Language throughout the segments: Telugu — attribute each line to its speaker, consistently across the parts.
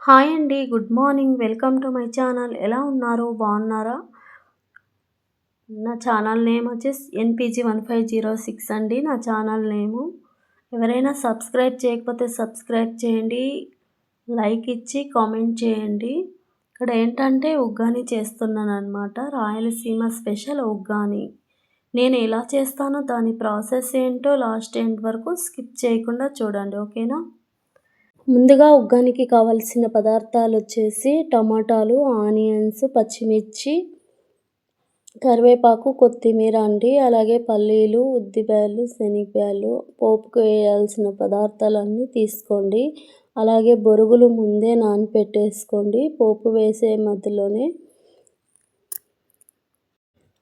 Speaker 1: హాయ్ అండి. Good morning. Welcome to my channel. ఎలా ఉన్నారు? బాగున్నారా? నా ఛానల్ నేమ్ వచ్చేసి NPG1506 అండి. నా ఛానల్ నేము. ఎవరైనా సబ్స్క్రైబ్ చేయకపోతే సబ్స్క్రైబ్ చేయండి. లైక్ ఇచ్చి కామెంట్ చేయండి. ఇక్కడ ఏంటంటే ఉగ్గాని చేస్తున్నానన్నమాట. రాయలసీమ స్పెషల్ ఉగ్గాని. నేను ఎలా చేస్తానో దాని ప్రాసెస్ ఏంటో లాస్ట్ ఎండ్ వరకు స్కిప్ చేయకుండా చూడండి. ఓకేనా? ముందుగా ఉగ్గానికి కావాల్సిన పదార్థాలు వచ్చేసి టమాటాలు, ఆనియన్స్, పచ్చిమిర్చి, కరివేపాకు, కొత్తిమీర అండి. అలాగే పల్లీలు, ఉద్దిబ్యాలు, శనగబ్యాలు, పోపుకు వేయాల్సిన పదార్థాలన్నీ తీసుకోండి. అలాగే బొరుగులు ముందే నానపెట్టేసుకోండి పోపు వేసే మధ్యలోనే.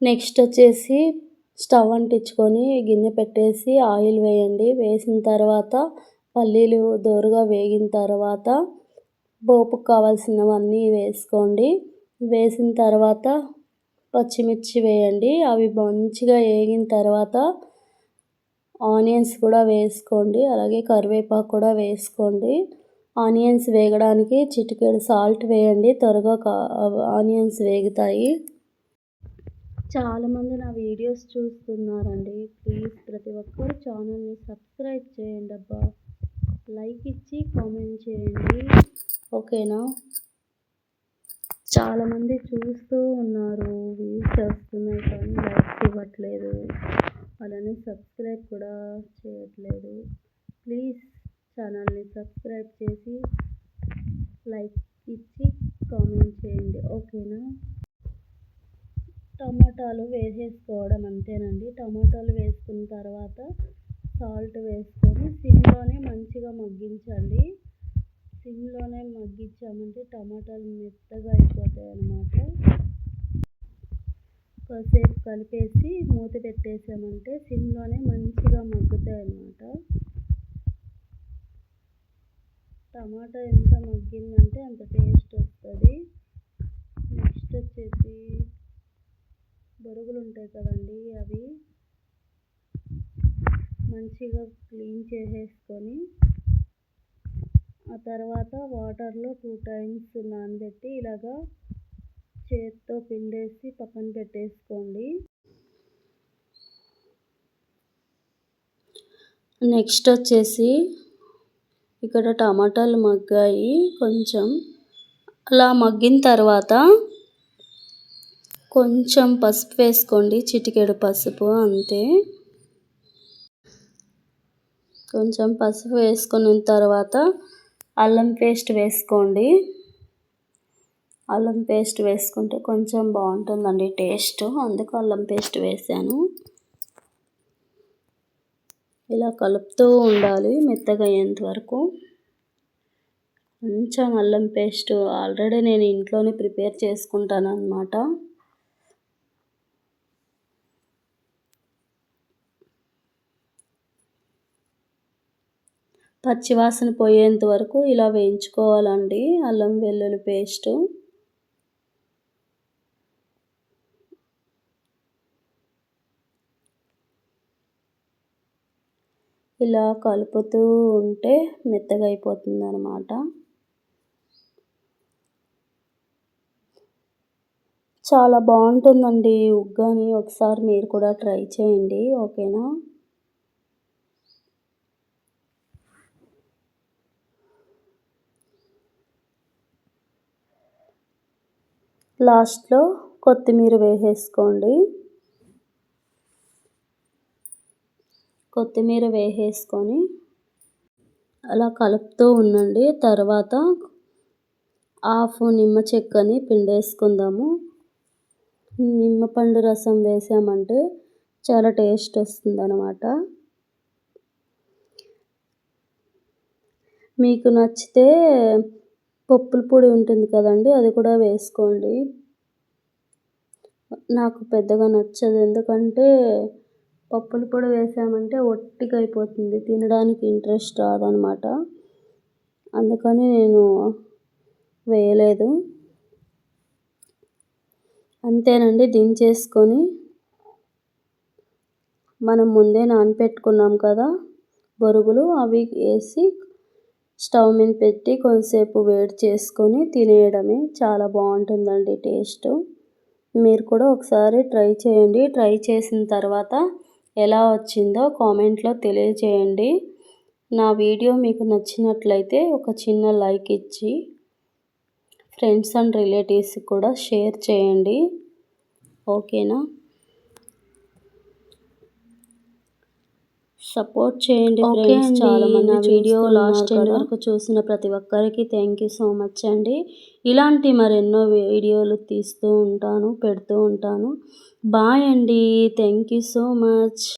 Speaker 1: నెక్స్ట్ వచ్చేసి స్టవ్ అంటించుకొని గిన్నె పెట్టేసి ఆయిల్ వేయండి. వేసిన తర్వాత పల్లీలు దోరగా వేగిన తర్వాత పోపుకు కావాల్సినవన్నీ వేసుకోండి. వేసిన తర్వాత పచ్చిమిర్చి వేయండి. అవి మంచిగా వేగిన తర్వాత ఆనియన్స్ కూడా వేసుకోండి. అలాగే కరివేపాకు కూడా వేసుకోండి. ఆనియన్స్ వేగడానికి చిటికెడు సాల్ట్ వేయండి. త్వరగా ఆనియన్స్ వేగుతాయి. చాలామంది నా వీడియోస్ చూస్తున్నారండి. ప్లీజ్ ప్రతి ఒక్కరు ఛానల్ని సబ్స్క్రైబ్ చేయండి అబ్బా. లైక్ ఇచ్చి కామెంట్ చేయండి. ఓకేనా? చాలామంది చూస్తూ ఉన్నారు, వ్యూస్ వస్తున్నాయి కానీ లైక్స్ ఇవ్వట్లేదు. అలానే సబ్స్క్రైబ్ కూడా చేయట్లేదు. ప్లీజ్ ఛానల్ని సబ్స్క్రైబ్ చేసి లైక్ ఇచ్చి కామెంట్ చేయండి. ఓకేనా? టమాటాలు వేసేసుకోవడం అంతేనండి. టమాటాలు వేసుకున్న తర్వాత సాల్ట్ వేసుకొని సిమ్లోనే మంచిగా మగ్గించండి. సిమ్లోనే మగ్గించామంటే టమాటాలు మెత్తగా అయిపోతాయి అన్నమాట. కాసేపు కలిపేసి మూత పెట్టేసామంటే సిమ్లోనే మంచిగా మగ్గుతాయి అన్నమాట. టమాటా ఎంత మగ్గిందంటే అంత టేస్ట్ వస్తుంది. నెక్స్ట్ వచ్చేసి బొరుగులు ఉంటాయి కదండి, అవి మంచిగా క్లీన్ చేసేసుకొని ఆ తర్వాత వాటర్లో 2 టైమ్స్ నానబెట్టి ఇలాగా చేత్తో పిండేసి పక్కన పెట్టేసుకోండి. నెక్స్ట్ వచ్చేసి ఇక్కడ టమాటాలు మగ్గాయి కొంచెం. అలా మగ్గిన తర్వాత కొంచెం పసుపు వేసుకోండి. చిటికెడు పసుపు అంతే. కొంచెం పసుపు వేసుకున్న తర్వాత అల్లం పేస్ట్ వేసుకోండి. అల్లం పేస్ట్ వేసుకుంటే కొంచెం బాగుంటుందండి టేస్ట్, అందుకు అల్లం పేస్ట్ వేసాను. ఇలా కలుపుతూ ఉండాలి మెత్తగా అయ్యేంత వరకు. కొంచెం అల్లం పేస్ట్ ఆల్రెడీ నేను ఇంట్లోనే ప్రిపేర్ చేసుకుంటాను అన్నమాట. పచ్చివాసన పోయేంత వరకు ఇలా వేయించుకోవాలండి అల్లం వెల్లుల్లి పేస్టు. ఇలా కలుపుతూ ఉంటే మెత్తగా అయిపోతుంది అన్నమాట. చాలా బాగుంటుందండి ఉగ్గాని. ఒకసారి మీరు కూడా ట్రై చేయండి. ఓకేనా? లాస్ట్లో కొత్తిమీర వేసేసుకోండి. కొత్తిమీర వేసేసుకొని అలా కలుపుతూ ఉండండి. తర్వాత హాఫ్ నిమ్మ చెక్కని పిండేసుకుందాము. నిమ్మపండు రసం వేసామంటే చాలా టేస్ట్ వస్తుంది అన్నమాట. మీకు నచ్చితే పప్పుల పొడి ఉంటుంది కదండి, అది కూడా వేసుకోండి. నాకు పెద్దగా నచ్చదు, ఎందుకంటే పప్పుల పొడి వేసామంటే ఒట్టిగా అయిపోతుంది, తినడానికి ఇంట్రెస్ట్ రాదనమాట. అందుకని నేను వేయలేదు. అంతేనండి. దించేసుకొని మనం ముందే నానపెట్టుకున్నాం కదా బొరుగులు, అవి వేసి స్టవ్ మీద పెట్టి కొంతసేపు వేడి చేసుకొని తినేయడమే. చాలా బాగుంటుందండి టేస్ట్. మీరు కూడా ఒకసారి ట్రై చేయండి. ట్రై చేసిన తర్వాత ఎలా వచ్చిందో కామెంట్లో తెలియజేయండి. నా వీడియో మీకు నచ్చినట్లయితే ఒక చిన్న లైక్ ఇచ్చి ఫ్రెండ్స్ అండ్ రిలేటివ్స్కి కూడా షేర్ చేయండి. ఓకేనా? సపోర్ట్ చేయండి ఫ్రెండ్స్. చాలామంది వీడియో లాస్ట్ ఎండ్ వరకు చూసిన ప్రతి ఒక్కరికి థ్యాంక్ యూ సో మచ్ అండి. ఇలాంటి మరెన్నో వీడియోలు తీస్తూ ఉంటాను, పెడుతూ ఉంటాను. బాయ్ అండి. Thank you so much.